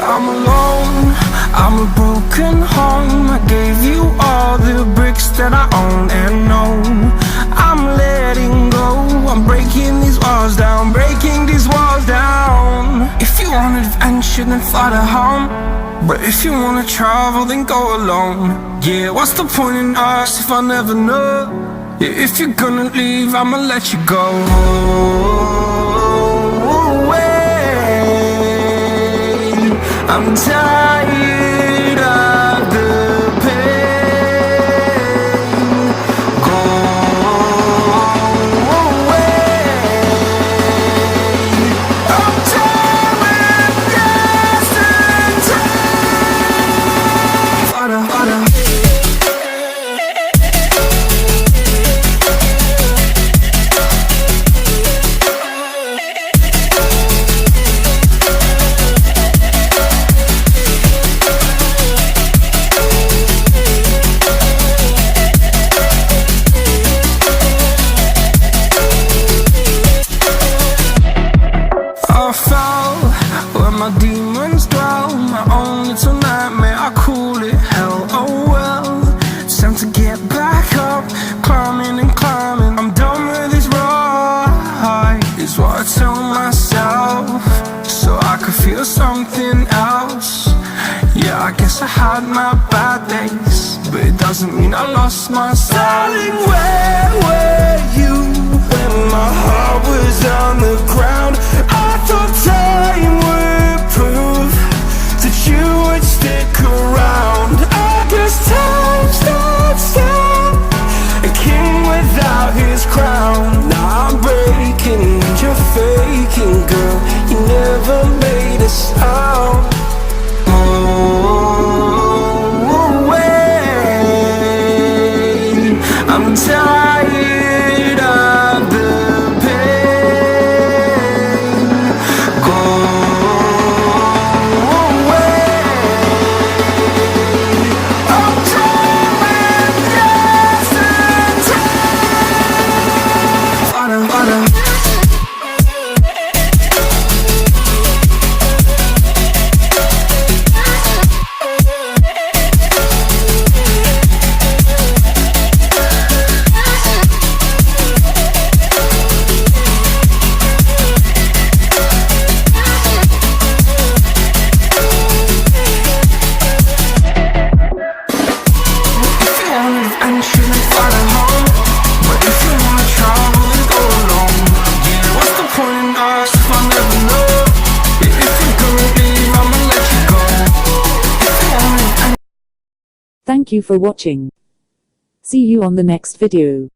I'm alone, I'm a broken home. I gave you all the bricks that I own and know. I'm letting go, I'm breaking these walls down, breaking these walls down. If you want adventure, then fly to home. But if you wanna travel, then go alone. Yeah, what's the point in us if I never know? Yeah, if you're gonna leave, I'ma let you go. I'm tired of the pain. Go away. I'm tired of yesterday. Harder, harder. My demons dwell, my own little nightmare, I call it hell, oh well. It's time to get back up, climbing and climbing. I'm done with this ride, is what I tell myself, so I could feel something else. Yeah, I guess I had my bad days, but it doesn't mean I lost my style. Darling, where were you when my heart was on the ground? I thought time would prove that you would stick around. I guess time stops down, a king without his crown. Now I'm breaking and you're faking, girl. You never made a sound. Oh, wait, I'm tired of the pain. Go away. I'm tired of yesterday. Harder, harder. Thank you for watching. See you on the next video.